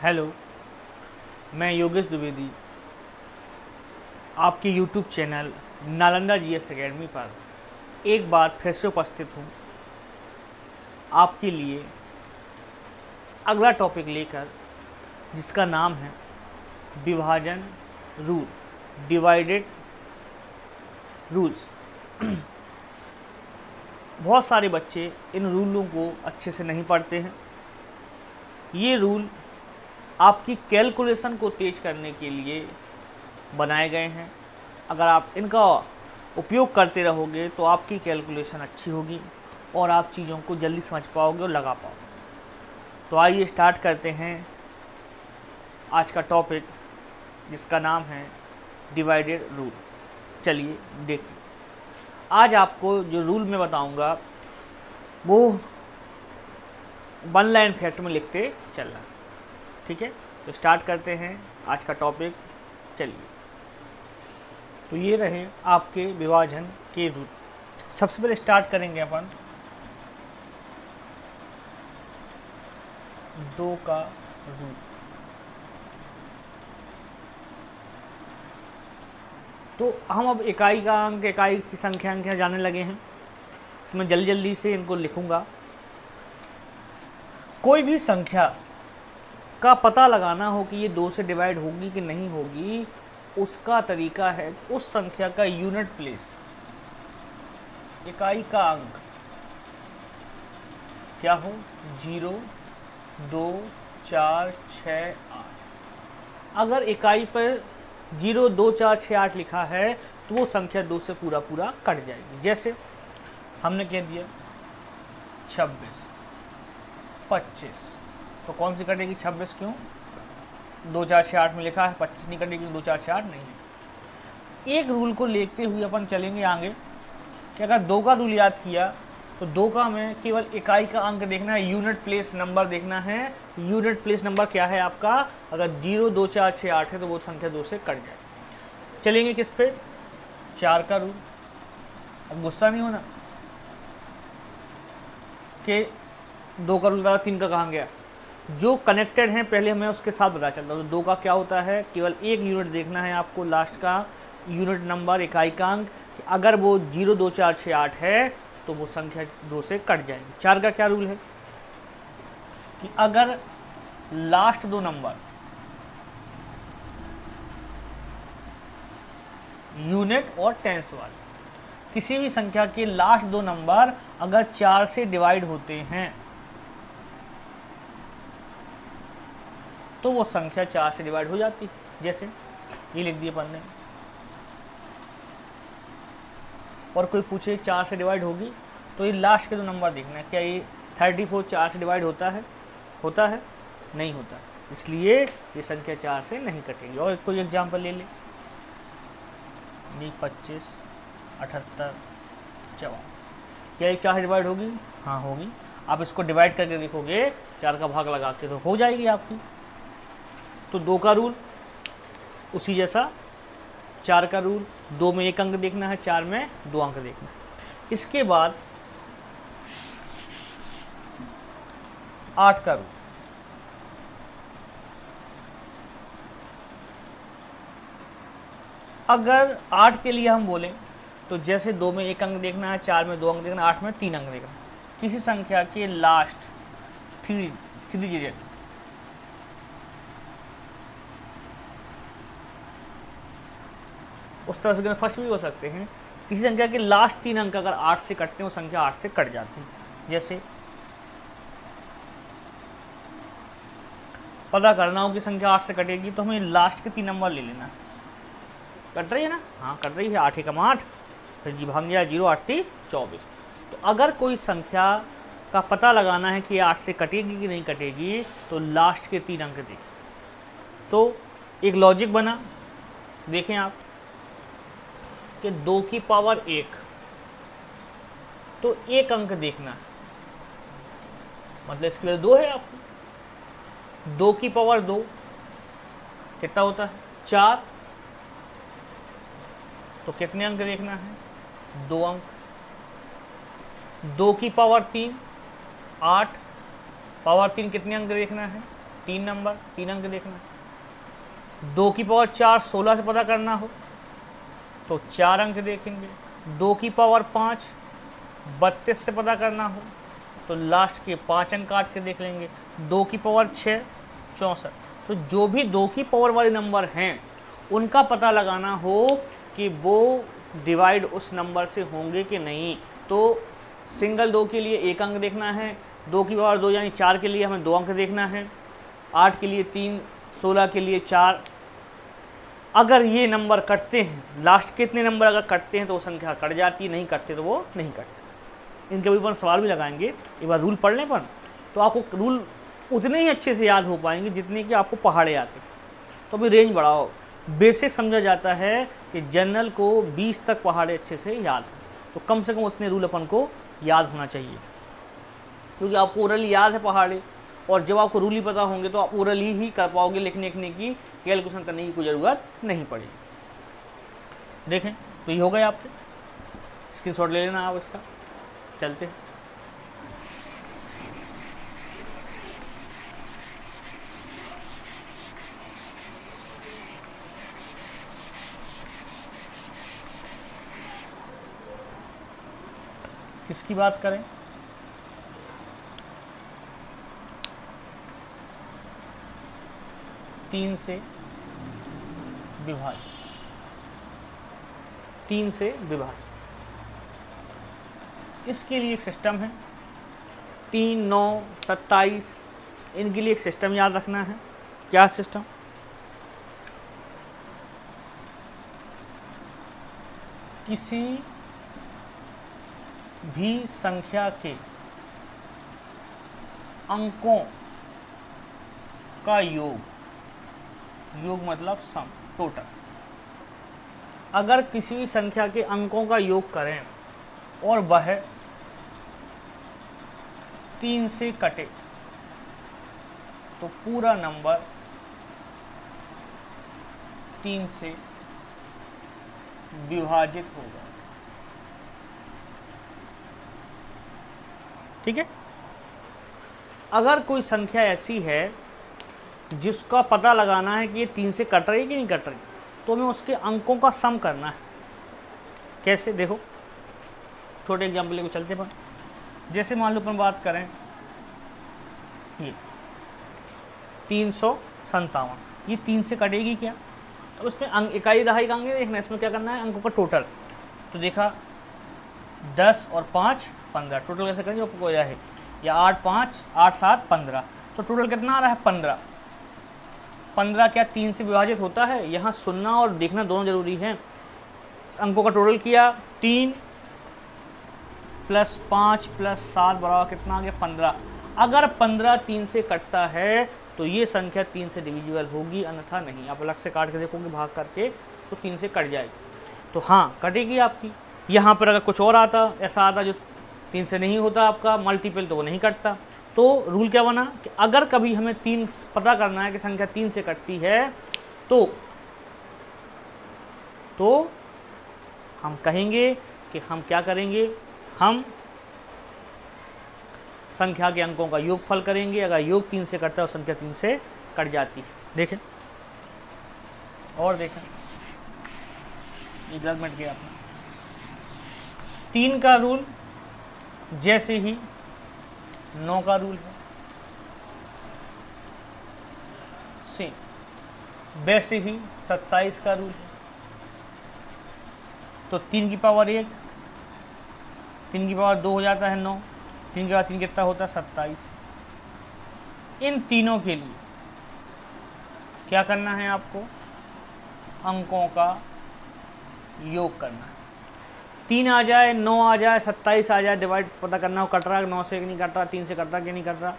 Hello, मैं योगेश द्विवेदी आपके YouTube channel Nalanda GS academy पर एक बार फिर से उपस्थित हूँ आपके लिए अगला टॉपिक लेकर, जिसका नाम है विभाजन रूल, डिवाइडेड रूल्स। बहुत सारे बच्चे इन रूलों को अच्छे से नहीं पढ़ते हैं। ये रूल आपकी कैलकुलेशन को तेज करने के लिए बनाए गए हैं। अगर आप इनका उपयोग करते रहोगे तो आपकी कैलकुलेशन अच्छी होगी और आप चीज़ों को जल्दी समझ पाओगे और लगा पाओगे। तो आइए स्टार्ट करते हैं आज का टॉपिक, जिसका नाम है डिवाइडेड रूल। चलिए देखिए, आज आपको जो रूल मैं बताऊंगा वो वन लाइन फैक्ट में लिखते चलना, ठीक है। तो स्टार्ट करते हैं आज का टॉपिक। चलिए, तो ये रहे आपके विभाजन के रूल। सबसे पहले स्टार्ट करेंगे अपन 2 का रूल। तो हम अब इकाई का अंक, इकाई की संख्या जानने लगे हैं। तो मैं जल्दी जल्दी से इनको लिखूंगा। कोई भी संख्या का पता लगाना हो कि ये 2 से डिवाइड होगी कि नहीं होगी, उसका तरीका है उस संख्या का यूनिट प्लेस, इकाई का अंक क्या हो, 0, 2, 4, 6, 8। अगर इकाई पर 0, 2, 4, 6, 8 लिखा है तो वो संख्या 2 से पूरा कट जाएगी। जैसे हमने कह दिया 26, 25, तो कौन सी कटेगी? 26। क्यों? 2, 4, 6, 8 में लिखा है, 25 नहीं कटेगी, 2, 4, 6, 8 नहीं है। एक रूल को लेते हुए अपन चलेंगे आगे कि अगर 2 का रूल याद किया तो 2 का हमें केवल इकाई का अंक देखना है, यूनिट प्लेस नंबर देखना है। यूनिट प्लेस नंबर क्या है आपका? अगर 0, 2, 4, 6, 8 है तो वो संख्या 2 से कट जाए। चलेंगे किस पे? 4 का रूल। अब गुस्सा नहीं होना कि 2 का रूल 3 का कहाँ गया। जो कनेक्टेड हैं पहले हमें उसके साथ पता चलता है। तो 2 का क्या होता है? केवल एक यूनिट देखना है आपको, लास्ट का यूनिट नंबर, इकाई का अंक। अगर वो 0, 2, 4, 6, 8 है तो वो संख्या 2 से कट जाएगी। 4 का क्या रूल है कि अगर लास्ट 2 नंबर यूनिट और टेंस वाले, किसी भी संख्या के लास्ट 2 नंबर अगर 4 से डिवाइड होते हैं तो वो संख्या 4 से डिवाइड हो जाती है। जैसे ये लिख दिया अपन ने, और कोई पूछे 4 से डिवाइड होगी तो ये लास्ट के 2 नंबर देखना है। क्या ये 34 4 से डिवाइड होता है? नहीं होता। इसलिए ये संख्या 4 से नहीं कटेगी। और कोई एग्जांपल ले ले, ये 25, 78, 44, क्या ये 4 से डिवाइड होगी? हाँ होगी। आप इसको डिवाइड करके देखोगे, 4 का भाग लगा के तो हो जाएगी आपकी। तो 2 का रूल उसी जैसा, 4 का रूल, 2 में 1 अंक देखना है, 4 में 2 अंक देखना है। इसके बाद 8 का रूल। अगर 8 के लिए हम बोलें तो जैसे 2 में 1 अंक देखना है, 4 में 2 अंक देखना है, 8 में 3 अंक देखना है। किसी संख्या के लास्ट 3 डिजिट, उस तरह से फर्स्ट भी हो सकते हैं। किसी संख्या के लास्ट 3 अंक अगर 8 से कटते हैं, वो संख्या 8 से कट जाती है। जैसे पता करना हो कि संख्या 8 से कटेगी तो हमें लास्ट के 3 नंबर ले लेना है। कट रही है ना? हाँ कट रही है। 8 एकम 8, फिर जी भाग गया 0, 8 3 24। तो अगर कोई संख्या का पता लगाना है कि 8 से कटेगी कि नहीं कटेगी तो लास्ट के 3 अंक देखिए। तो एक लॉजिक बना, देखें आप कि 2 की पावर 1, तो 1 अंक देखना है, मतलब इसके लिए 2 है आपको। 2 की पावर 2 कितना होता है? 4, तो कितने अंक देखना है? 2 अंक। 2 की पावर 3 8, पावर 3 कितने अंक देखना है? 3 नंबर, 3 अंक देखना है। 2 की पावर 4 16 से पता करना हो तो 4 अंक देखेंगे। 2 की पावर 5 32 से पता करना हो तो लास्ट के 5 अंक काट के देख लेंगे। 2 की पावर 6 64। तो जो भी 2 की पावर वाले नंबर हैं उनका पता लगाना हो कि वो डिवाइड उस नंबर से होंगे कि नहीं, तो सिंगल 2 के लिए 1 अंक देखना है, 2 की पावर 2 यानी 4 के लिए हमें 2 अंक देखना है, 8 के लिए 3, 16 के लिए 4। अगर ये नंबर कटते हैं, लास्ट के इतने नंबर अगर कटते हैं तो वो संख्या कट जाती है, नहीं कटते तो वो नहीं कटते। इनके ऊपर सवाल भी लगाएंगे, एक बार रूल पढ़ लें पर तो आपको रूल उतने ही अच्छे से याद हो पाएंगे जितने कि आपको पहाड़े आते। तो अभी रेंज बढ़ाओ, बेसिक समझा जाता है कि जनरल को 20 तक पहाड़े अच्छे से याद हो, तो कम से कम उतने रूल अपन को याद होना चाहिए, क्योंकि आपको ओरली याद है पहाड़े, और जब आपको रूल ही पता होंगे तो आप ओरली ही कर पाओगे, लिखने की कैलकुलेशन करने की कोई ज़रूरत नहीं पड़ेगी। देखें तो ये हो गए आपके, स्क्रीनशॉट ले लेना आप इसका। चलते हैं किसकी बात करें, तीन से विभाजित, 3 से विभाजित। इसके लिए एक सिस्टम है, 3, 9, 27, इनके लिए एक सिस्टम याद रखना है। क्या सिस्टम? किसी भी संख्या के अंकों का योग, योग मतलब सम, टोटल। अगर किसी भी संख्या के अंकों का योग करें और वह 3 से कटे तो पूरा नंबर 3 से विभाजित होगा। ठीक है। अगर कोई संख्या ऐसी है जिसका पता लगाना है कि ये 3 से कट रही है कि नहीं कट रही, तो हमें उसके अंकों का सम करना है। कैसे? देखो, छोटे एग्जाम्पल लेकर चलते पर, जैसे मान लो अपन बात करें ये 357, ये 3 से कटेगी क्या? तो उसमें अंक इकाई दहाई का अंक देखना है, इसमें क्या करना है, अंकों का टोटल। तो देखा 10 और 5 15, टोटल कैसे करेंगे आपको कोई है, या 8 5 8 7 15, तो टोटल कितना आ रहा है 15। 15 क्या 3 से विभाजित होता है? यहाँ सुनना और देखना दोनों जरूरी है। अंकों का टोटल किया 3 + 5 + 7 बराबर कितना आ गया 15। अगर 15 3 से कटता है तो ये संख्या 3 से डिविजिबल होगी, अन्यथा नहीं। आप अलग से काट के देखोगे भाग करके तो 3 से कट जाएगी, तो हाँ कटेगी आपकी। यहाँ पर अगर कुछ और आता, ऐसा आता जो 3 से नहीं होता आपका मल्टीपल, तो वो नहीं कटता। तो रूल क्या बना कि अगर कभी हमें 3 पता करना है कि संख्या 3 से कटती है तो हम कहेंगे कि हम क्या करेंगे, हम संख्या के अंकों का योगफल करेंगे। अगर योग 3 से कटता है तो संख्या 3 से कट जाती है। देखें और देखें, ये मिट गया अपना 3 का रूल जैसे ही 9 का रूल है, सेम वैसे ही 27 का रूल है। तो 3 की पावर 1, 3 की पावर 2 हो जाता है 9, 3 के बाद 3 कितना होता है 27। इन तीनों के लिए क्या करना है आपको, अंकों का योग करना है। 3 आ जाए, 9 आ जाए, 27 आ जाए, डिवाइड पता करना हो कट रहा है 9 से नहीं कट रहा, 3 से कट रहा कि नहीं कट रहा,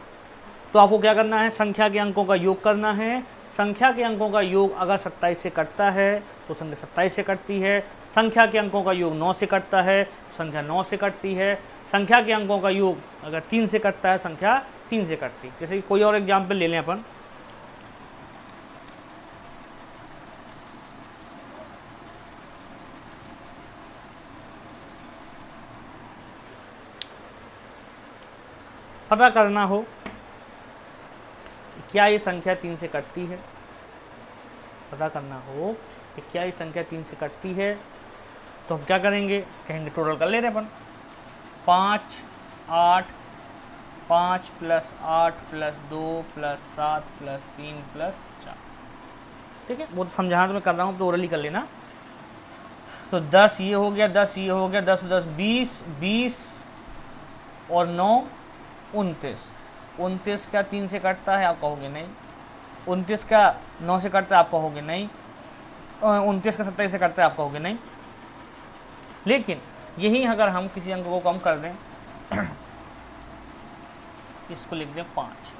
तो आपको क्या करना है, संख्या के अंकों का योग करना है। संख्या के अंकों का योग अगर 27 से कटता है तो संख्या 27 से कटती है। संख्या के अंकों का योग 9 से कटता है, संख्या 9 से कटती है। संख्या के अंकों का योग अगर 3 से कटता है, संख्या 3 से कटती है। जैसे कि कोई और एग्जाम्पल ले लें अपन, पता करना हो क्या ये संख्या 3 से कटती है, पता करना हो कि क्या ये संख्या 3 से कटती है, तो हम क्या करेंगे, कहेंगे टोटल कर ले रहे अपन 5 8 5 + 8 + 2 + 7 + 3 + 4। ठीक है, वो समझाना तो मैं कर रहा हूँ, तो ओरली कर लेना। तो 10 ये हो गया, 10 ये हो गया, 10 10 20 20 और 9 29। 29 का 3 से कटता है, आप कहोगे नहीं। 29 का 9 से कटता है, आप कहोगे नहीं। 29 का 27 से कटता है, आप कहोगे नहीं। लेकिन यही अगर हम किसी अंक को कम कर दें, इसको लिख दें 5,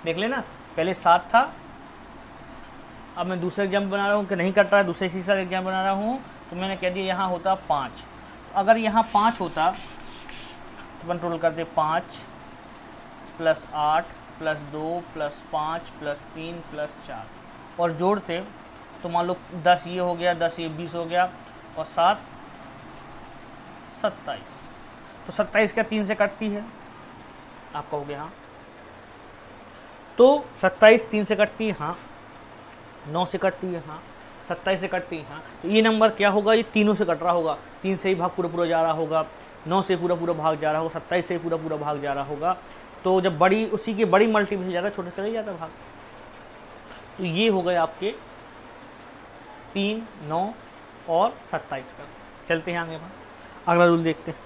देख लेना, पहले 7 था, अब मैं दूसरा एग्जाम्पल बना रहा हूँ कि नहीं कट रहा है, दूसरे तीसरा एग्जाम्पल बना रहा हूँ, तो मैंने कह दिया यहाँ होता 5। अगर यहाँ 5 होता तो अपन टोटल करते 5 + 8 + 2 + 5 + 3 + 4 और जोड़ते तो मान लो 10 ये हो गया, 10 ये 20 हो गया और 7 27। तो 27 क्या 3 से कटती है, आप कहोगे हाँ। तो 27 3 से कटती है, हाँ। 9 से कटती है, हाँ। 27 से कटती है, हाँ। तो ये नंबर क्या होगा, ये तीनों से कट रहा होगा, 3 से ही भाग पूरा जा रहा होगा, 9 से पूरा भाग जा रहा होगा, 27 से पूरा भाग जा रहा होगा। तो जब बड़ी उसी की बड़ी मल्टीपल से ज़्यादा छोटे चले जाता भाग। तो ये हो गए आपके 3 9 और 27 का। चलते हैं आगे, अगला रूल देखते हैं।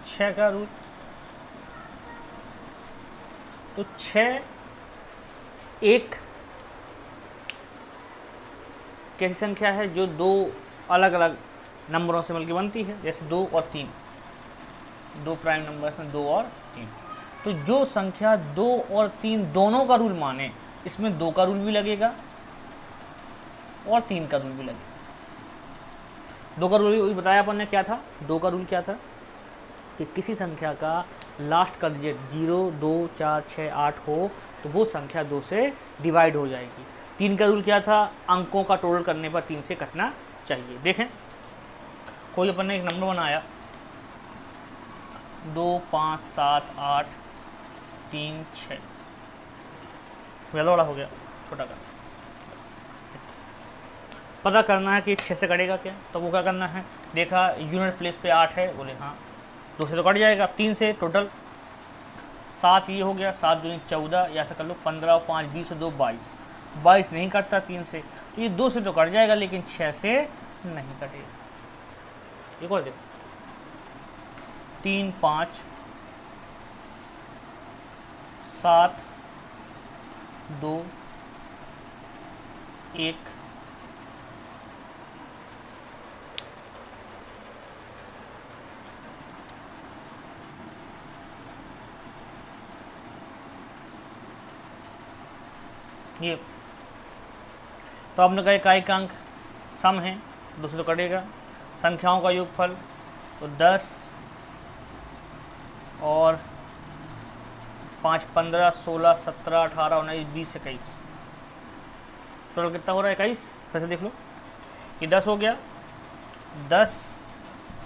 छः का रूल, तो 6 एक कैसी संख्या है जो दो अलग अलग नंबरों से मिलकर बनती है, जैसे 2 और 3, दो प्राइम नंबर हैं 2 और 3। तो जो संख्या 2 और 3 दोनों का रूल माने, इसमें 2 का रूल भी लगेगा और 3 का रूल भी लगेगा। 2 का रूल बताया अपन ने, क्या था 2 का रूल, क्या था कि किसी संख्या का लास्ट का डिजिट 0 2 4 6 8 हो तो वो संख्या 2 से डिवाइड हो जाएगी। 3 का रूल क्या था, अंकों का टोटल करने पर 3 से कटना चाहिए। देखें, कोई अपन ने एक नंबर बनाया 2 5 7 8 3 6, बड़ा हो गया, छोटा का पता करना है कि 6 से कटेगा क्या। तो वो क्या करना है, देखा यूनिट प्लेस पे 8 है, बोले हाँ 2 से तो कट जाएगा, 3 से टोटल 7 ये हो गया, 7 दूनी 14, या ऐसा कर लो 15 और 5 20 और 2 22। 22 नहीं कटता 3 से, तो ये 2 से तो कट जाएगा लेकिन 6 से नहीं कटेगा। एक और देखो 3 5 7 2 1 ये। तो आपने कहा इकाई का अंक सम है, 2 से तो कटेगा। संख्याओं का योगफल तो 10 और 5 15 16 17 18 19 20 21, टोटल कितना हो रहा है 21। फिर से देख लो, ये 10 हो गया, 10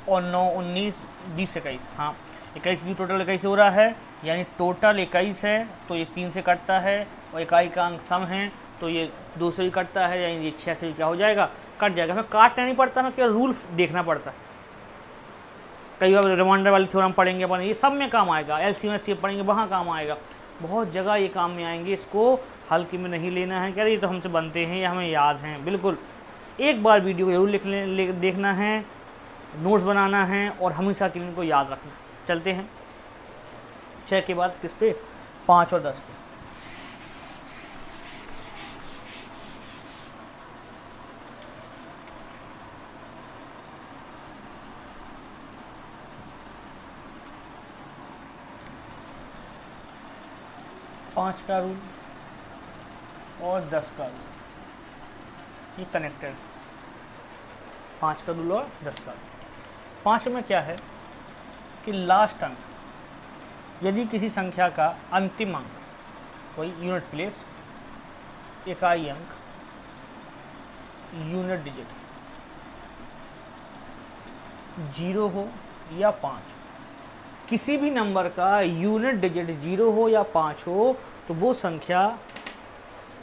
और 9 19 20 21, हाँ 21 भी टोटल 21 हो रहा है, यानी टोटल 21 है। तो ये 3 से कटता है और इकाई का अंक सम है, तो ये 2 से भी कटता है, यानी ये 6 से भी क्या हो जाएगा, कट जाएगा। हमें काटना नहीं पड़ता, हमें क्या रूल देखना पड़ता है। कई बार रिमाइंडर वाली थ्योरम पढ़ेंगे अपन, ये सब में काम आएगा। एलसीएम एचसीएफ पढ़ेंगे, वहाँ काम आएगा, बहुत जगह ये काम में आएंगे। इसको हल्के में नहीं लेना है, क्या ये तो हमसे बनते हैं या हमें याद हैं, बिल्कुल। एक बार वीडियो को जरूर देखना है, नोट्स बनाना है और हमेशा के लिए इनको याद रखना। चलते हैं 6 के बाद किस पे, 5 और 10 पे। पाँच का रूल और 10 का रूल, ये कनेक्टेड। 5 का रूल और 10 का रूल। 5 में क्या है कि लास्ट अंक, यदि किसी संख्या का अंतिम अंक, कोई यूनिट प्लेस, इकाई अंक यूनिट डिजिट 0 हो या 5, किसी भी नंबर का यूनिट डिजिट 0 हो या 5 हो तो वो संख्या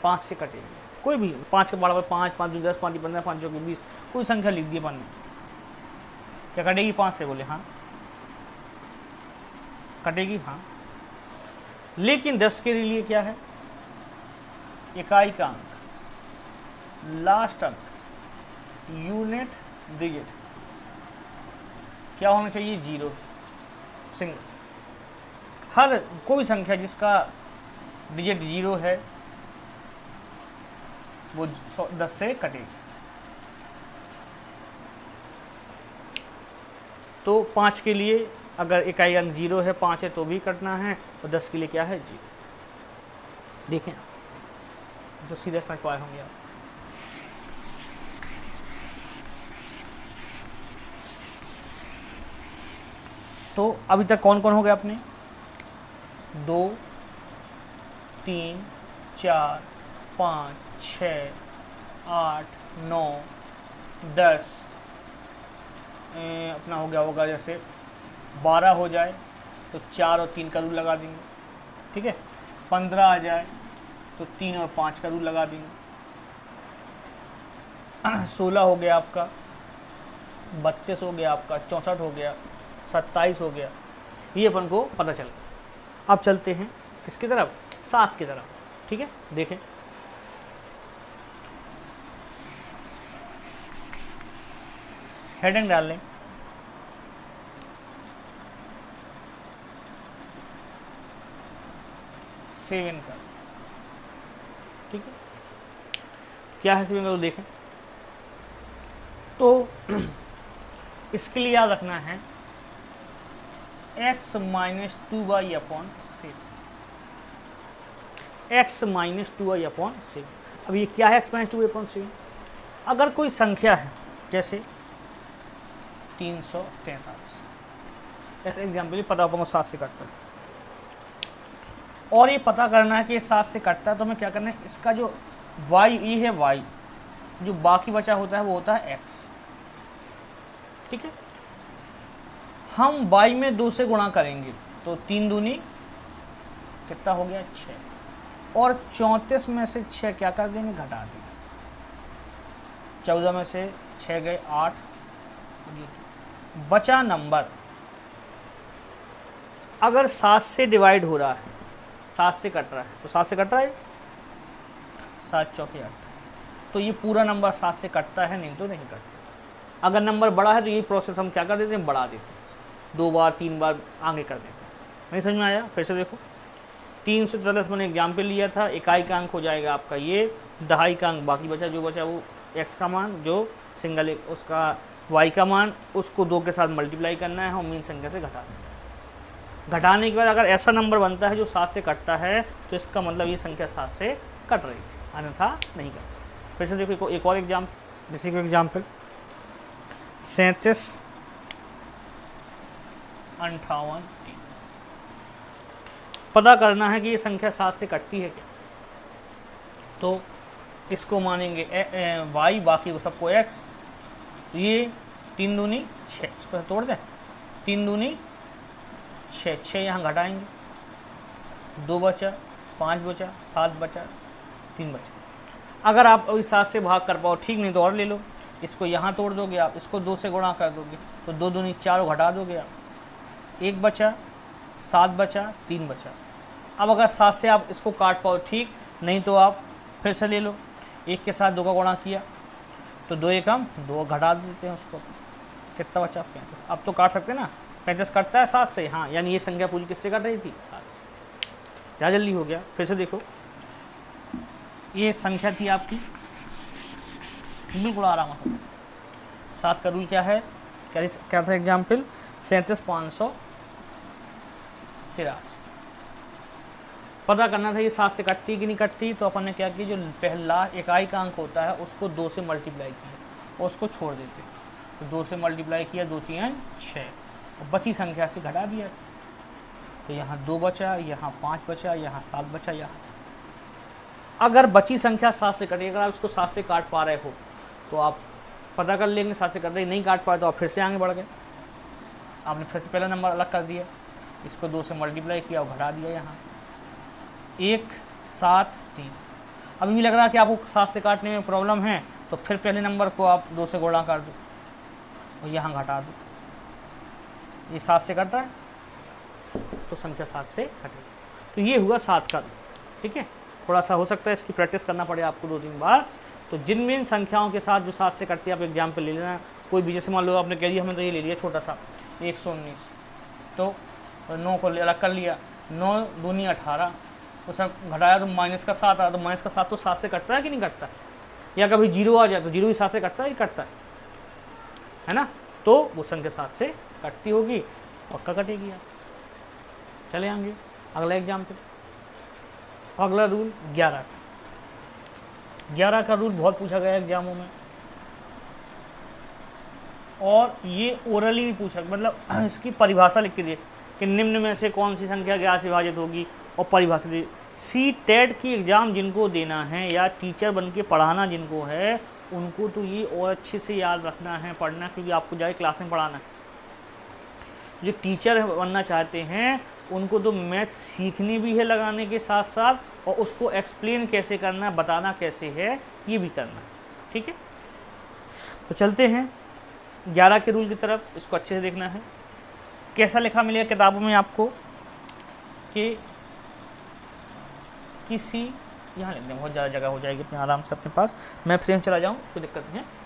5 से कटेगी। कोई भी 5 के बराबर 5, 5 2 10, 5 15, 5 चौके 20, कोई संख्या लिख दिए पन्ने, क्या कटेगी 5 से? बोले हाँ कटेगी, हाँ। लेकिन 10 के लिए क्या है? इकाई का अंक, लास्ट अंक, यूनिट डिजिट क्या होना चाहिए? 0, सिंगल। हर कोई संख्या जिसका डिजिट 0 है वो 10 से कटेगी। तो 5 के लिए अगर इकाई अंक 0 है, 5 है तो भी कटना है, और 10 के लिए क्या है? 0। देखें तो सीधे समझ पाए होंगे आप। तो अभी तक कौन कौन हो गया अपने? 2 3 4 5 6 8 9 10, अपना हो गया होगा जैसे 12 हो जाए तो 4 और 3 का रूल लगा देंगे, ठीक है। 15 आ जाए तो 3 और 5 का रूल लगा देंगे। 16 हो गया आपका, 32 हो गया आपका, 64 हो गया, 27 हो गया, ये अपन को पता चल गया। अब चलते हैं किसकी तरफ? 7 की तरफ, ठीक है। देखें हेडिंग डाल लें, सेवन का, ठीक है। क्या है सेवन का? तो देखें तो इसके लिए याद रखना है x minus 2y upon 7, x minus 2y upon 7। अब ये क्या है x माइनस 2y अपॉन 7? अगर कोई संख्या है जैसे 343, ऐसे एग्जाम्पल पता होगा 7 से कटता है, और ये पता करना है कि ये 7 से कटता है, तो हमें क्या करना है? इसका जो y ये है y, जो बाकी बचा होता है वो होता है x, ठीक है। हम y में 2 से गुणा करेंगे तो 3 दूनी कितना हो गया? 6, और 34 में से 6 क्या कर देंगे? घटा देंगे। 14 में से 6 गए 8, बचा नंबर अगर 7 से डिवाइड हो रहा है, 7 से कट रहा है, तो 7 से कट रहा है, 7 चौके 8, तो ये पूरा नंबर 7 से कटता है, नहीं तो नहीं कटता। अगर नंबर बड़ा है तो ये प्रोसेस हम क्या कर देते हैं? बढ़ा देते हैं, 2 बार 3 बार आगे कर देते हैं। नहीं समझ में आया? फिर से देखो, 343 मैंने एग्जाम्पल लिया था, इकाई का अंक हो जाएगा आपका ये, दहाई का अंक बाकी बचा, जो बचा वो x का मान, जो सिंगल एक उसका y का मान, उसको 2 के साथ मल्टीप्लाई करना है और मीन संख्या से घटा देना है। घटाने के बाद अगर ऐसा नंबर बनता है जो 7 से कटता है तो इसका मतलब ये संख्या 7 से कट रही थी, अन्यथा नहीं कट। फिर से देखो एक और एग्जाम्पल, जैसे कोई एग्जाम्पल 37 58 3, पता करना है कि ये संख्या 7 से कटती है क्या, तो इसको मानेंगे y, बाकी को सबको x, तो ये 3 दूनी 6, इसको तोड़ दें, 3 दूनी 6, 6 यहाँ घटाएंगे, 2 बचा, 5 बचा, 7 बचा, 3 बचा। अगर आप अभी 7 से भाग कर पाओ ठीक, नहीं तो और ले लो, इसको यहाँ तोड़ दोगे आप, इसको 2 से गुणा कर दोगे तो 2 दूनी 4 घटा दोगे आप, 1 बचा, 7 बचा, 3 बचा। अब अगर 7 से आप इसको काट पाओ ठीक, नहीं तो आप फिर से ले लो, 1 के साथ 2 का गुणा किया तो 2 एक हम 2 घटा देते हैं उसको, कितना बचा? 35। अब तो काट सकते हैं ना, 35 कटता है 7 से, हाँ, यानी ये संख्या पूरी किससे कट रही थी? 7 से। क्या जल्दी हो गया? फिर से देखो, ये संख्या थी आपकी, बिल्कुल आराम से। 7 का रूल क्या है? क्या था एग्जाम्पल? 37 583। पता करना था ये 7 से कटती कि नहीं कटती, तो अपन ने क्या किया, जो पहला इकाई का अंक होता है उसको 2 से मल्टीप्लाई किया और उसको छोड़ देते, तो 2 से मल्टीप्लाई किया, 2 3 6, बची संख्या से घटा दिया, तो यहाँ 2 बचा, यहाँ 5 बचा, यहाँ 7 बचा। यहाँ अगर बची संख्या 7 से कटे, अगर आप इसको 7 से काट पा रहे हो तो आप पता कर लेंगे 7 से कट रही, नहीं काट पाए तो आप फिर से आगे बढ़ गए, आपने फिर से पहला नंबर अलग कर दिया, इसको 2 से मल्टीप्लाई किया और घटा दिया यहाँ 1 7 3। अभी भी लग रहा है कि आपको 7 से काटने में प्रॉब्लम है तो फिर पहले नंबर को आप 2 से गुणा कर दो और यहाँ घटा दो, ये 7 से कट रहा है तो संख्या 7 से कटेगी। तो ये हुआ 7 का, ठीक है। थोड़ा सा हो सकता है इसकी प्रैक्टिस करना पड़े आपको 2-3 बार। तो जिन इन संख्याओं के साथ जो 7 से कटती है आप एग्जाम्पल ले लेना, कोई भी, जैसे मान लो आपने कह दिया हमने तो ये ले लिया छोटा सा 119, तो 9 को अलग कर लिया, 9 दूनी 18, उसमें घटाया तो माइनस का 7 आया, तो माइनस का 7 तो 7 से कटता है कि नहीं कटता है, या कभी 0 आ जाए तो 0 ही 7 से कटता है, कटता है ना। तो वो संख्या 7 से कटती होगी, पक्का कटेगी। आप चले आएंगे अगला एग्जाम्पल। अगला रूल 11 का। 11 का रूल बहुत पूछा गया एग्जामों में, और ये ओरली भी पूछा, मतलब इसकी परिभाषा लिख के दिए कि निम्न में से कौन सी संख्या 11 से विभाजित होगी, और परिभाषा दी। सी टेट की एग्ज़ाम जिनको देना है या टीचर बन के पढ़ाना जिनको है, उनको तो ये और अच्छे से याद रखना है, पढ़ना, क्योंकि आपको जाए क्लास में पढ़ाना है। जो टीचर बनना चाहते हैं उनको तो मैथ सीखनी भी है लगाने के साथ साथ, और उसको एक्सप्लेन कैसे करना है, बताना कैसे है, ये भी करना है, ठीक है। तो चलते हैं 11 के रूल की तरफ, इसको अच्छे से देखना है। कैसा लिखा मिलेगा किताबों में आपको कि किसी, यहाँ लिखने बहुत ज़्यादा जगह हो जाएगी अपने आराम से अपने पास, मैं फ्रेम चला जाऊँ कोई दिक्कत नहीं है।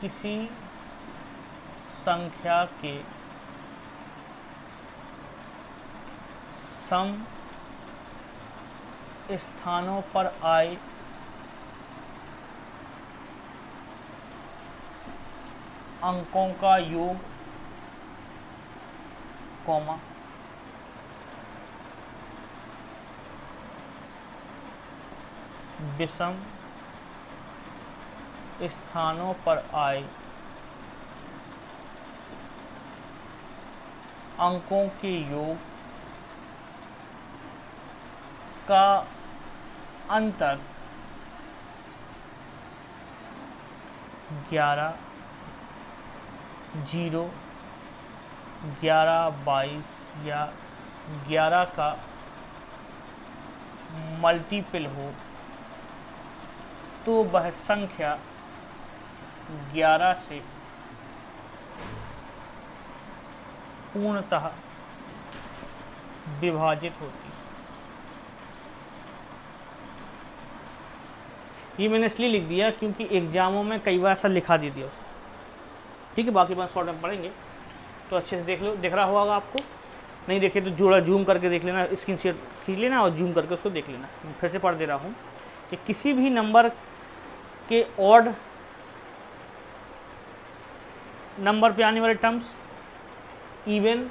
किसी संख्या के सम स्थानों पर आए अंकों का योग, कॉमा, विषम स्थानों पर आए अंकों के योग का अंतर 11, 0, 11, 22 या 11 का मल्टीपल हो तो वह संख्या 11 से पूर्णतः विभाजित होती है। ये मैंने इसलिए लिख दिया क्योंकि एग्जामों में कई बार ऐसा लिखा दे दिया उसने, ठीक है। बाकी बात शॉर्ट में पढ़ेंगे तो अच्छे से देख लो, दिख रहा होगा आपको, नहीं देखे तो जोड़ा जूम करके देख लेना, स्क्रीन शेयर खींच लेना और जूम करके उसको देख लेना। मैं फिर से पढ़ दे रहा हूँ कि किसी भी नंबर के ऑड नंबर पे आने वाले टर्म्स इवन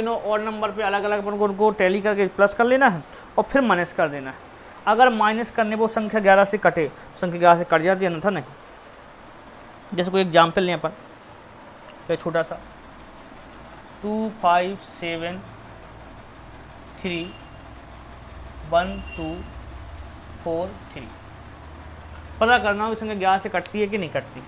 और ऑड नंबर पे अलग अलग अपन को उनको टैली करके प्लस कर लेना है और फिर माइनस कर देना है। अगर माइनस करने वो संख्या 11 से कटे, संख्या 11 से कट जाती है, ना था नहीं। जैसे कोई एग्जाम्पल लें अपन, तो छोटा सा 2 5 7 3 1 2 4 3, पता करना हो संख्या 11 से कटती है कि नहीं कटती।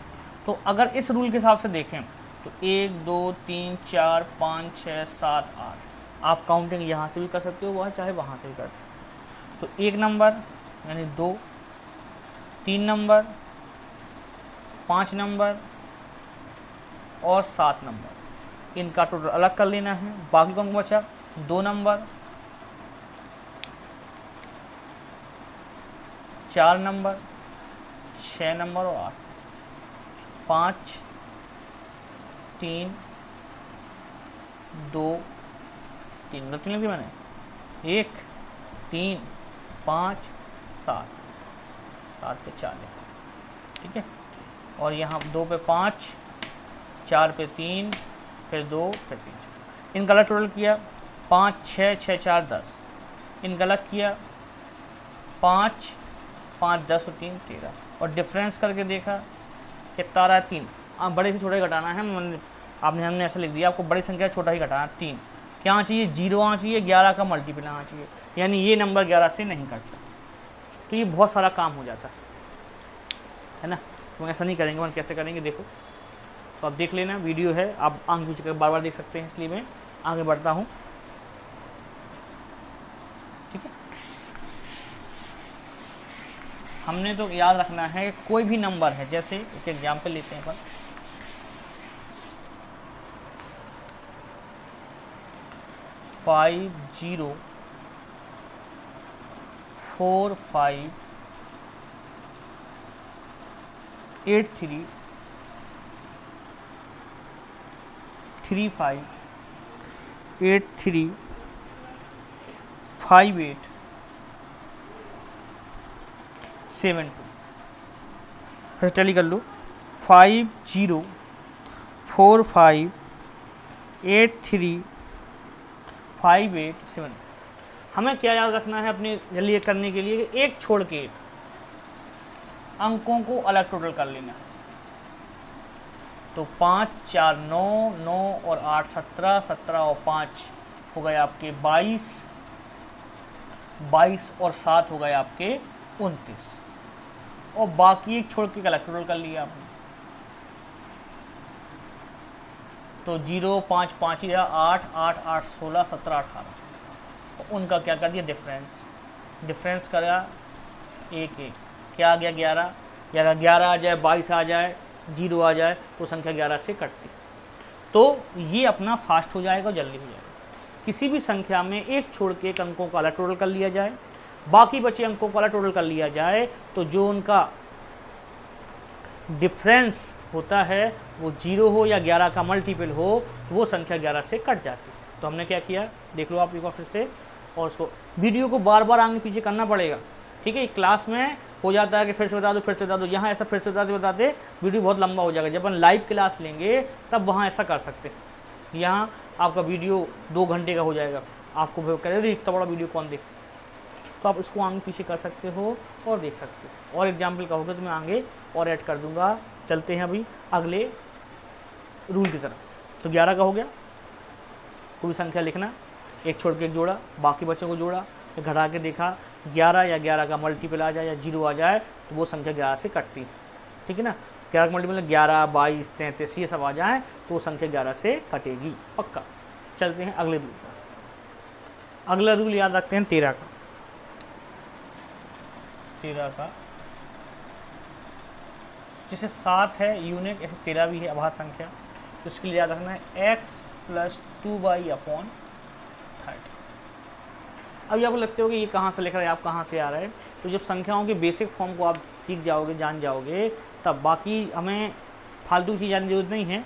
तो अगर इस रूल के हिसाब से देखें तो 1 2 3 4 5 6 7 8, आप काउंटिंग यहाँ से भी कर सकते हो, वह चाहे वहाँ से भी कर सकते हो। तो 1 नंबर यानी 2, 3 नंबर, 5 नंबर और 7 नंबर, इनका टोटल अलग कर लेना है। बाकी कौन बचा? 2 नंबर, 4 नंबर, 6 नंबर और 8, 5 3 2 3 गलती नहीं की मैंने, 1 3 5 7 7 पे 4 लिखा, ठीक है। और यहाँ 2 पे 5, 4 पे 3, फिर 2, फिर 3 4, इनका अलग टोटल किया 5 6 6 4 10, इनका अलग किया 5 5 10 और 3 13, और डिफरेंस करके देखा कितना आ रहा है 3। आप बड़े से छोटा ही घटाना है, आपने हमने ऐसा लिख दिया, आपको बड़ी संख्या छोटा ही घटाना 3, क्या आना चाहिए, 0 आना चाहिए, 11 का मल्टीपल आना चाहिए, यानी ये नंबर 11 से नहीं कटता। तो ये बहुत सारा काम हो जाता है ना। तो ऐसा नहीं करेंगे, हम कैसे करेंगे देखो, तो आप देख लेना, वीडियो है, आप आगे पीछे बार बार देख सकते हैं, इसलिए मैं आगे बढ़ता हूँ। ठीक है, हमने तो याद रखना है कोई भी नंबर है, जैसे एक एग्जाम्पल लेते हैं अपन, 5 0 4 5 8 3 3 5 8 3 5 8 7 2। फिर टैली कर लो, 5 0 4 5 8 3 5 8 7। हमें क्या याद रखना है अपने जल्दी करने के लिए, एक छोड़ के अंकों को अलग टोटल कर लेना। तो 5 4 9 9 और 8 17 17 और 5 हो गए आपके 22 22 और 7 हो गए आपके 29, और बाकी एक छोड़ के अलग टोटल कर लिया आपने। तो 0 5 5 या 8 8 8 16 17 18, तो उनका क्या कर दिया डिफरेंस, डिफरेंस करा 1 1, क्या आ गया 11, या 11 आ जाए 22 आ जाए 0 आ जाए तो संख्या 11 से कटती। तो ये अपना फास्ट हो जाएगा, जल्दी हो जाएगा। किसी भी संख्या में एक छोड़ के एक अंकों का अलग टोटल कर लिया जाए, बाकी बचे अंकों का अलग टोटल कर लिया जाए, तो जो उनका डिफरेंस होता है वो 0 हो या 11 का मल्टीपल हो, तो वो संख्या 11 से कट जाती है। तो हमने क्या किया देख लो आप एक बार फिर से, और उसको वीडियो को बार बार आगे पीछे करना पड़ेगा। ठीक है, क्लास में हो जाता है कि फिर से बता दो फिर से बता दो, यहाँ ऐसा फिर से बताते वीडियो बहुत लंबा हो जाएगा। जब अपन लाइव क्लास लेंगे तब वहाँ ऐसा कर सकते हैं, यहाँ आपका वीडियो 2 घंटे का हो जाएगा, आपको कह इतना बड़ा वीडियो कौन देखे, तो आप इसको आगे पीछे कर सकते हो और देख सकते हो। और एग्जाम्पल का होगा तो मैं आगे और ऐड कर दूंगा। चलते हैं अभी अगले रूल की तरफ। तो 11 का हो गया, कोई संख्या लिखना, एक छोड़ के एक जोड़ा, बाकी बच्चों को जोड़ा, फिर घटा के देखा 11 या 11 का मल्टीपल आ जाए या 0 आ जाए तो वो संख्या 11 से कटती है। ठीक है ना, 11 का मल्टीपल 11 22 33 ये सब आ जाए तो वो संख्या 11 से कटेगी पक्का। चलते हैं अगले रूल पर। अगला रूल याद रखते हैं 13 का। 13 का जैसे 7 है यूनिक, ऐसे 13 भी है अभाज्य संख्या, तो इसके लिए याद रखना है x + 2y/30। अब आपको लगते हो कि ये कहाँ से लिख रहा है, आप कहाँ से आ रहा है, तो जब संख्याओं के बेसिक फॉर्म को आप सीख जाओगे, जान जाओगे, तब बाकी हमें फालतू चीज़ जानने की जरूरत नहीं है,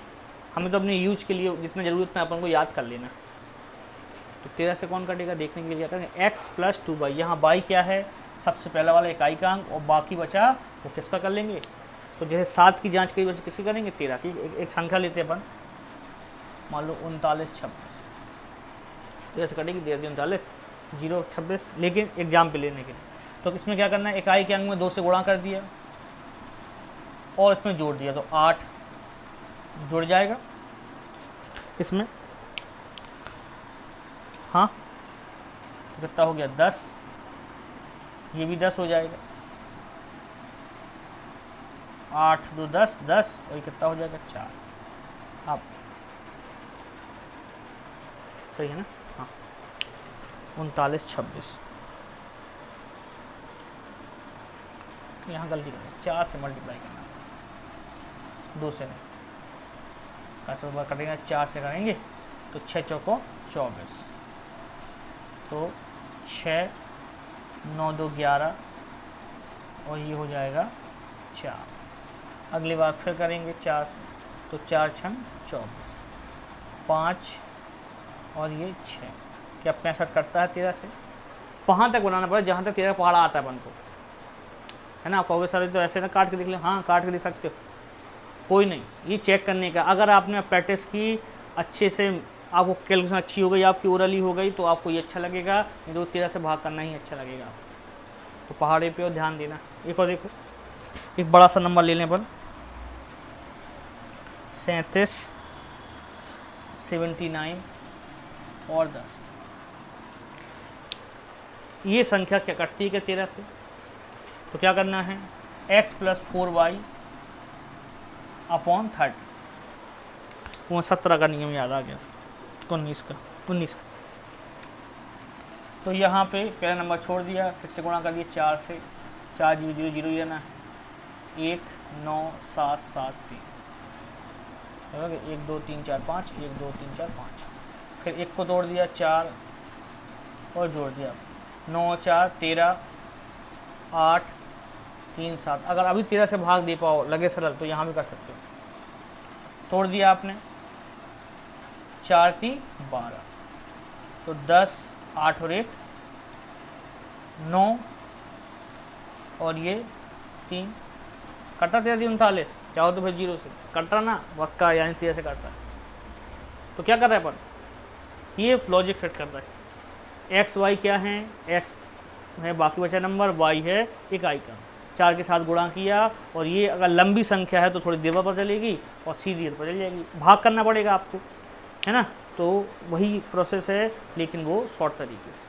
हमें तो अपने यूज के लिए जितना ज़रूरत है अपन को याद कर लेना। तो 13 से कौन कटेगा देखने के लिए करेंगे x + 2y। यहाँ y क्या है, सबसे पहला वाला इकाई का अंक, और बाकी बचा वो किसका कर लेंगे। तो जैसे 7 की जांच कई वजह से किसकी करेंगे, 13 की। एक संख्या लेते हैं अपन, मान लो 39 26, 13 से कटेगी 13 39 0 26, लेकिन एग्जाम पे लेने के लिए। तो इसमें क्या करना है, इकाई के अंक में 2 से गुणा कर दिया और इसमें जोड़ दिया, तो 8 जुड़ जाएगा इसमें। हाँ, तो कितना हो गया 10, ये भी 10 हो जाएगा, 8 2 10 10, और कितना हो जाएगा 4। आप सही है ना, हाँ 39 26। यहाँ गलती करना, 4 से मल्टीप्लाई करना, 2 से नहीं। कैसे बार कटेगा, 4 से करेंगे तो 6 चौको 24, तो 6 9 2 11, और ये हो जाएगा 4। अगली बार फिर करेंगे 4 से, तो 4 6 24, 5 और ये 6, क्या 65 कटता है 13 से। वहाँ तक बनाना पड़ा जहाँ तक 13 का पहाड़ा आता है अपन को, है ना। आप कहोगे सर तो ऐसे ना काट के देख ले, हाँ काट के दे सकते हो, कोई नहीं, ये चेक करने का। अगर आपने प्रैक्टिस की अच्छे से, आपको कैलकुलेशन अच्छी हो गई, आपकी ओरली हो गई, तो आपको ये अच्छा लगेगा, नहीं तो 13 से भाग करना ही अच्छा लगेगा आपको। तो पहाड़े पे और ध्यान देना। एक और देखो, एक बड़ा सा नंबर ले लें अपन, 37 79 और 10। ये संख्या क्या कटती है क्या 13 से? तो क्या करना है, x + 4y अपॉन 30। वो 17 का नियम याद आ गया, 19 का। तो यहाँ पे पहला नंबर छोड़ दिया, किससे गुणा कर दिया, 4 से। 4 0 0 0 ये ना 1 9 7 7 3, 1 2 3 4 5, 1 2 3 4 5। फिर 1 को तोड़ दिया, 4 और जोड़ दिया, 9 4 13 8 3 7। अगर अभी 13 से भाग दे पाओ लगे सरल तो यहाँ भी कर सकते हो। तोड़ दिया आपने, 4 3 12, तो 10 8 और 1 9 और ये 3 कटा 13 39। चाहो तो फिर 0 से कटा ना, वक्का यानी 13 से कटा। तो क्या कर रहा है अपन, ये लॉजिक फिट कर रहा है। एक्स वाई क्या है, एक्स है बाकी बचा नंबर, वाई है इकाई का। 4 के साथ गुणा किया, और ये अगर लंबी संख्या है तो थोड़ी देर पर चलेगी और सीधी पर चल जाएगी, भाग करना पड़ेगा आपको, है ना। तो वही प्रोसेस है, लेकिन वो शॉर्ट तरीके से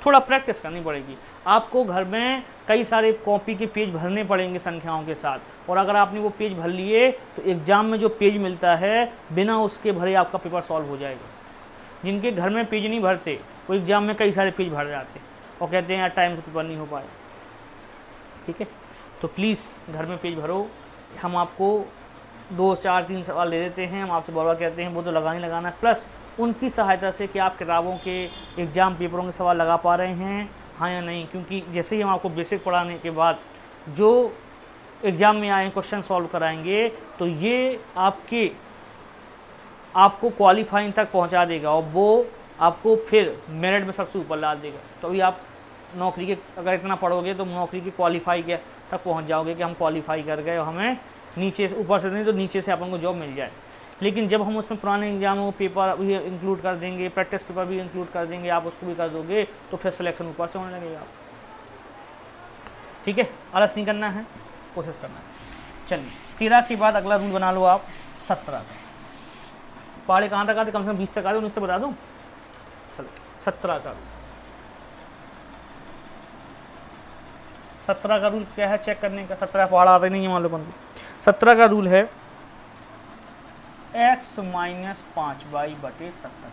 थोड़ा प्रैक्टिस करनी पड़ेगी आपको। घर में कई सारे कॉपी के पेज भरने पड़ेंगे संख्याओं के साथ, और अगर आपने वो पेज भर लिए तो एग्ज़ाम में जो पेज मिलता है बिना उसके भरे आपका पेपर सॉल्व हो जाएगा। जिनके घर में पेज नहीं भरते वो एग्ज़ाम में कई सारे पेज भर जाते और कहते हैं यार टाइम से पेपर नहीं हो पाए। ठीक है, तो प्लीज़ घर में पेज भरो। हम आपको 2 4 3 सवाल ले देते हैं, हम आपसे बार बार कहते हैं वो तो लगाना ही लगाना, प्लस उनकी सहायता से कि आप किताबों के एग्ज़ाम पेपरों के सवाल लगा पा रहे हैं हाँ या नहीं। क्योंकि जैसे ही हम आपको बेसिक पढ़ाने के बाद जो एग्ज़ाम में आए क्वेश्चन सॉल्व कराएंगे तो ये आपको क्वालिफाइंग तक पहुंचा देगा, और वो आपको फिर मेरिट में सबसे ऊपर ला देगा। तो अभी आप नौकरी के अगर इतना पढ़ोगे तो नौकरी की क्वालिफाई के तक पहुंच जाओगे कि हम क्वालिफाई कर गए और हमें नीचे से, ऊपर से नहीं तो नीचे से अपन को जॉब मिल जाए। लेकिन जब हम उसमें पुराने एग्जामों पेपर भी इंक्लूड कर देंगे, प्रैक्टिस पेपर भी इंक्लूड कर देंगे, आप उसको भी कर दोगे तो फिर सिलेक्शन ऊपर से होने लगेगा। ठीक है, आलस नहीं करना है, कोशिश करना है। चलिए 13 के बाद अगला रूल बना लो आप 17 का। पहाड़े कहाँ तक आते, कम से कम 20 तक आते, 19 तक बता दूँ। चलो 17 का रूल। 17 का रूल क्या है चेक करने का। 17 पहाड़ा आते नहीं है मान लो बंद। 17 का रूल है x - 5y/17।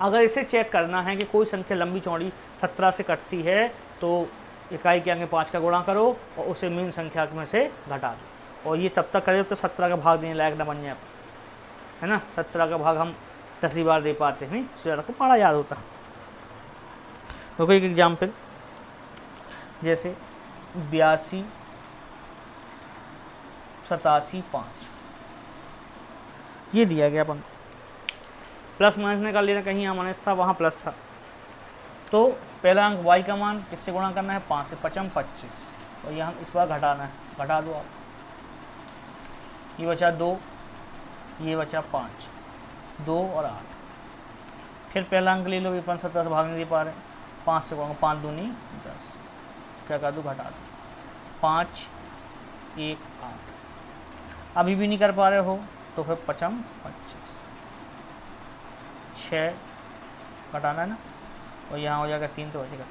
अगर इसे चेक करना है कि कोई संख्या लंबी चौड़ी 17 से कटती है तो इकाई के आगे 5 का गुणा करो और उसे मीन संख्या में से घटा दो, और ये तब तक करे तो 17 का भाग देने लायक न बन जाए, है ना। 17 का भाग हम 10 बार दे पाते हैं, नहीं को पढ़ा याद होता। देखो एक एग्जाम्पल, जैसे 82 87 5 ये दिया गया अपन। प्लस माइनस ने कर लेना, कहीं यहाँ माइनस था वहाँ प्लस था। तो पहला अंक y का मान किससे गुणा करना है, 5 से। 5 25, और यहाँ इस बार घटाना है, घटा दो आप। ये बचा 2, ये बचा 5, 2 और 8। फिर पहला अंक ले लो, ये 17 से भाग नहीं दे पा रहे, 5 से गुणा, 5 दूनी 10, क्या कर दो, घटा दो। 5 1 8। अभी भी नहीं कर पा रहे हो तो फिर 5 25, 6 घटाना है ना, और यहाँ हो जाएगा 3 तो बचेगा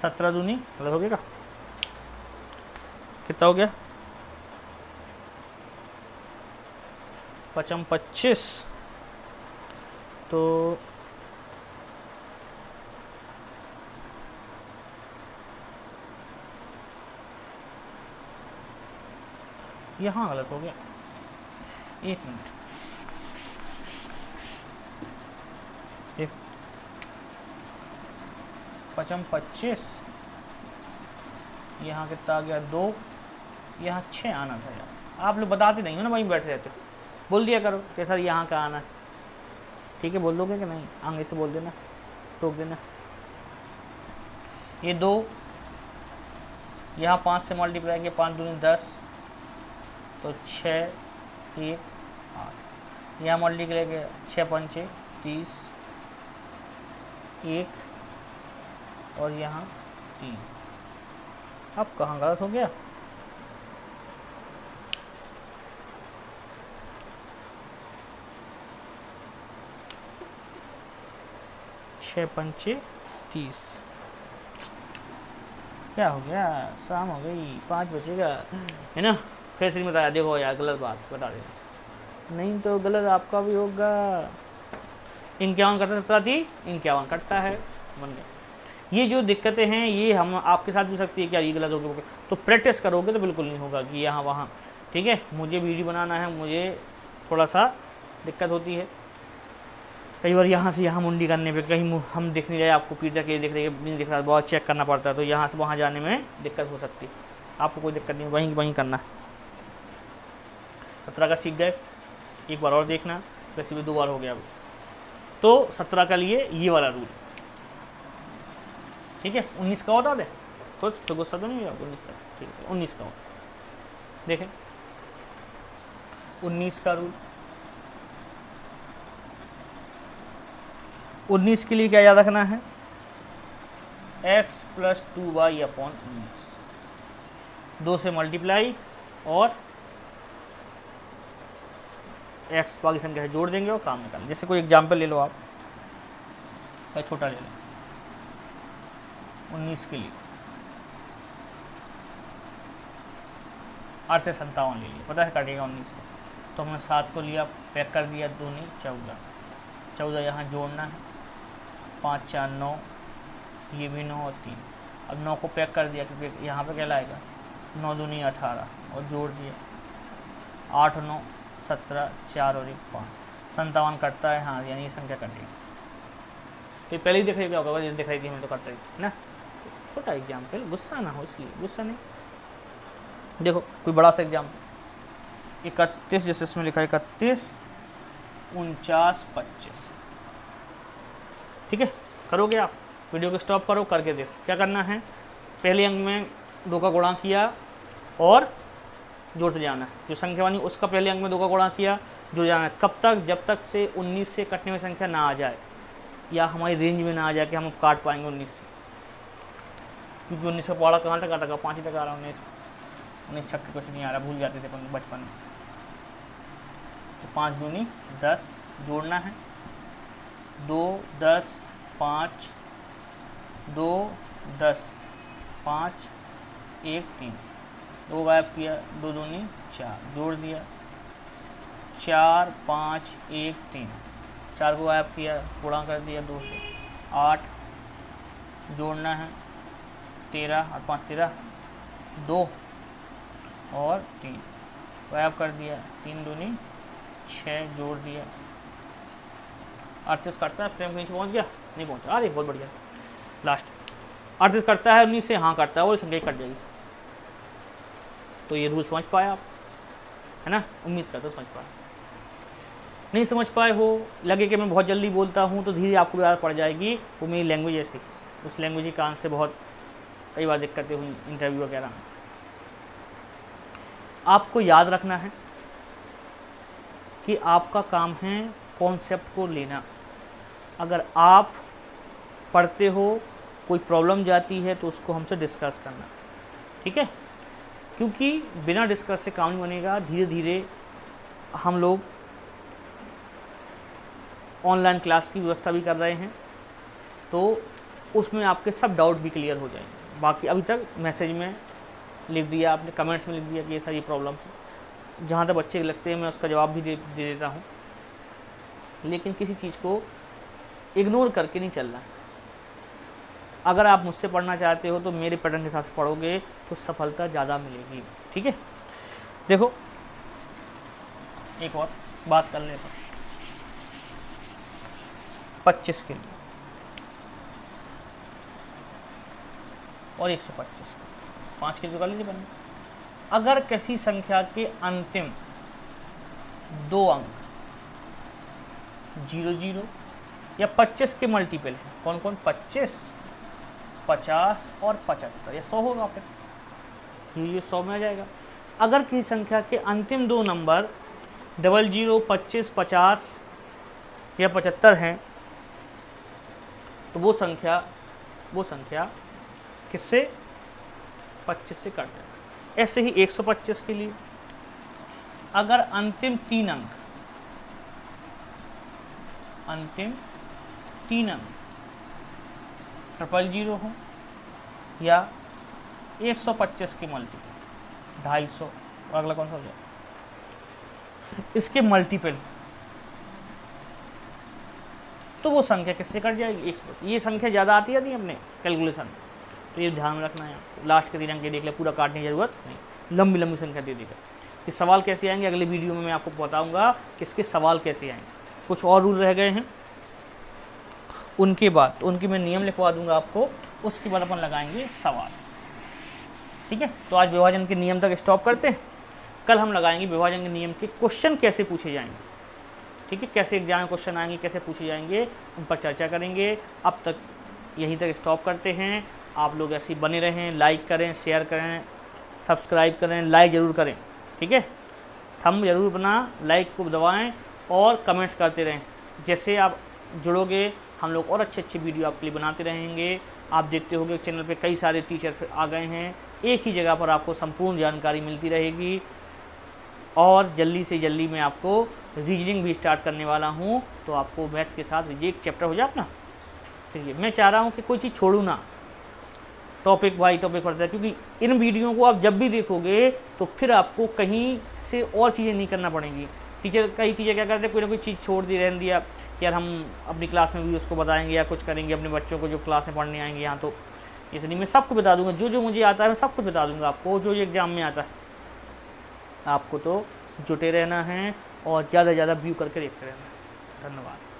17 दूनी गलत हो गया, कितना हो गया 5 25। तो यहाँ गलत हो गया, 1 मिनट। 5 25, यहाँ कितना आ गया 2, यहाँ 6 आना था यार। आप लोग बताते नहीं हो ना, वहीं बैठे रहते हो। बोल दिया करो कि सर यहाँ का आना है, ठीक है, बोल दोगे कि नहीं, आगे से बोल देना, टोक देना। ये 2 यहाँ 5 से मल्टीप्लाई किया, 5 दूनी 10, तो 6 1 8। यहाँ मल्टीप्लाई किया 6 पंचे 30, 1 और यहाँ 3। अब कहाँ गलत हो गया, 6 पंचे 30। क्या हो गया, शाम हो गई, 5 बजेगा, है ना। फिर से बताया, देखो यार गलत बात बता दे, नहीं तो गलत आपका भी होगा। 51 कटता 17 थी, 51 कटता है, बन गया। ये जो दिक्कतें हैं ये हम आपके साथ भी सकती है, क्या ये गलत होगा, तो प्रैक्टिस करोगे तो बिल्कुल नहीं होगा कि यहाँ वहाँ। ठीक है, मुझे वीडियो बनाना है, मुझे थोड़ा सा दिक्कत होती है कई बार, यहाँ से यहाँ मुंडी करने पे कहीं हम दिख नहीं रहे, आपको पीछे के दिख रही है नहीं दिख रहा, बहुत चेक करना पड़ता है, तो यहाँ से वहाँ जाने में दिक्कत हो सकती है। आपको कोई दिक्कत नहीं, वहीं वहीं करना है। 17 का सीख गए, एक बार और देखना, वैसे भी 2 बार हो गया अभी। तो 17 का लिए ये वाला रूल, ठीक है। 19 का बता दे, कुछ तो गुस्सा तो नहीं होगा। 19 तक ठीक है, 19 का देखें, 19 का रूल। 19 के लिए क्या याद रखना है, x + 2y/19, 2 से मल्टीप्लाई और x बाकी संख्या से जोड़ देंगे और काम निकालें। जैसे कोई एग्जाम्पल ले लो आप, छोटा ले लो, 19 के लिए 8 से 57 ले लिया, पता है काटेगा 19 से, तो हमने 7 को लिया, पैक कर दिया, 2 नहीं 14, 14 यहाँ जोड़ना है, 5 4 9, ये भी 9 और 3, अब 9 को पैक कर दिया क्योंकि यहाँ पे क्या लाएगा, 9 2 नहीं 18 और जोड़ दिया, 8 9 17, 4 और 1 5, 57 कटता है, हाँ यानी ये संख्या कटेगी। तो पहले ही देख रही क्या होगा, देख रही थी हमें तो कट रही थी ना, छोटा एग्जाम्पल, गुस्सा ना हो इसलिए, गुस्सा नहीं। देखो कोई बड़ा सा एग्जाम्पल, 31 जैसे इसमें लिखा है 31 49 25, ठीक है। करोगे आप, वीडियो को स्टॉप करो, करके देखो क्या करना है। पहले अंक में 2 का गुणा किया और जोड़ते जाना है, जो संख्या बनी उसका पहले अंक में 2 का गुणा किया, जो जाना है। कब तक, जब तक से 19 से कटने में संख्या ना आ जाए या हमारी रेंज में ना आ जाए कि हम काट पाएंगे 19 से, क्योंकि 19 का पौड़ा कहाँ तक आता था, 5 तक आ रहा, 19 छक्के कुछ नहीं आ रहा, भूल जाते थे बचपन में। तो 5 दूनी 10 जोड़ना है, 2 10 5 2 10 5 1 3, 2 गायब किया, 2 दूनी 4 जोड़ दिया, 4 5 1 3, 4 को गायब किया, गुणा कर दिया 2 से, 8 जोड़ना है, 13 और 5 13, 2 और 3 गायब कर दिया, 3 दूनी 6 जोड़ दिया, 38 कटता है, फ्रेम के नीचे पहुँच गया, नहीं पहुँचा, अरे बहुत बढ़िया, लास्ट 38 कटता है 19 से, हाँ कटता है, वो संख्या कट जाएगी। तो ये रूल समझ पाए आप, है ना, उम्मीद करता हूँ समझ पाए। नहीं समझ पाए हो, लगे कि मैं बहुत जल्दी बोलता हूँ, तो धीरे आपको याद पड़ जाएगी, वो मेरी लैंग्वेज ऐसी, उस लैंग्वेज के कारण से बहुत कई बार दिक्कतें हुई इंटरव्यू वगैरह में। आपको याद रखना है कि आपका काम है कॉन्सेप्ट को लेना। अगर आप पढ़ते हो, कोई प्रॉब्लम जाती है तो उसको हमसे डिस्कस करना, ठीक है, क्योंकि बिना डिस्कस से काम नहीं बनेगा। धीरे धीरे हम लोग ऑनलाइन क्लास की व्यवस्था भी कर रहे हैं, तो उसमें आपके सब डाउट भी क्लियर हो जाएंगे। बाकी अभी तक मैसेज में लिख दिया आपने, कमेंट्स में लिख दिया कि ये सारी प्रॉब्लम है, जहाँ तक बच्चे लगते हैं मैं उसका जवाब भी दे देता हूँ, लेकिन किसी चीज़ को इग्नोर करके नहीं चलना है। अगर आप मुझसे पढ़ना चाहते हो तो मेरे पैटर्न के हिसाब से पढ़ोगे तो सफलता ज़्यादा मिलेगी, ठीक है। देखो एक और बात कर लेते हैं 25 के लिए और 125 5 के लिए कर लीजिए बनने। अगर किसी संख्या के अंतिम 2 अंक 00 या 25 के मल्टीपल हैं, कौन कौन, 25 50 और 75, या 100 होगा, फिर ये 100 में आ जाएगा। अगर किसी संख्या के अंतिम 2 नंबर 00 25 50 या 75 हैं, तो वो संख्या किससे, 25 से कट जाएगा। ऐसे ही 125 के लिए अगर अंतिम 3 अंक 3 000 हो या 125 के मल्टीपल 250 और अगला कौन सा हो जाए इसके मल्टीपल, तो वो संख्या किससे कट जाएगी 100। ये संख्या ज़्यादा आती है नहीं अपने कैलकुलेशन, तो ये ध्यान में रखना है आपको। लास्ट के 3 अंक देख ले, पूरा काटने की जरूरत नहीं, लंबी लंबी संख्या दे देगा। कि सवाल कैसे आएंगे अगले वीडियो में मैं आपको बताऊंगा कि इसके सवाल कैसे आएंगे। कुछ और रूल रह गए हैं, उनके बाद उनके मैं नियम लिखवा दूंगा आपको, उसके बाद अपन लगाएंगे सवाल। ठीक है, तो आज विभाजन के नियम तक स्टॉप करते हैं। कल हम लगाएंगे विभाजन के नियम के क्वेश्चन कैसे पूछे जाएंगे। ठीक है, कैसे एग्जाम में क्वेश्चन आएंगे, कैसे पूछे जाएंगे, उन पर चर्चा करेंगे। अब तक यहीं तक स्टॉप करते हैं। आप लोग ऐसे बने रहें, लाइक करें, शेयर करें, सब्सक्राइब करें, लाइक ज़रूर करें। ठीक है, थंब जरूर बना, लाइक को दबाएं और कमेंट्स करते रहें। जैसे आप जुड़ोगे हम लोग और अच्छे वीडियो आपके लिए बनाते रहेंगे। आप देखते होंगे चैनल पे कई सारे टीचर आ गए हैं, एक ही जगह पर आपको संपूर्ण जानकारी मिलती रहेगी। और जल्दी से जल्दी मैं आपको रीजनिंग भी स्टार्ट करने वाला हूँ, तो आपको मैथ के साथ एक चैप्टर हो जाए अपना। फिर ये मैं चाह रहा हूँ कि कोई चीज़ छोड़ूँ ना, टॉपिक बाई टॉपिक पढ़ता है, क्योंकि इन वीडियो को आप जब भी देखोगे तो फिर आपको कहीं से और चीज़ें नहीं करना पड़ेंगी। कई चीज़ें क्या करते हैं, कोई ना कोई चीज़ छोड़ दी, रहने दिया यार हम अपनी क्लास में भी उसको बताएंगे या कुछ करेंगे अपने बच्चों को जो क्लास में पढ़ने आएंगे यहाँ। तो ये नहीं, मैं सबको बता दूंगा, जो जो मुझे आता है मैं सब कुछ बता दूंगा आपको, जो एग्ज़ाम में आता है। आपको तो जुटे रहना है और ज़्यादा से ज़्यादा व्यू करके देखते रहना है। धन्यवाद।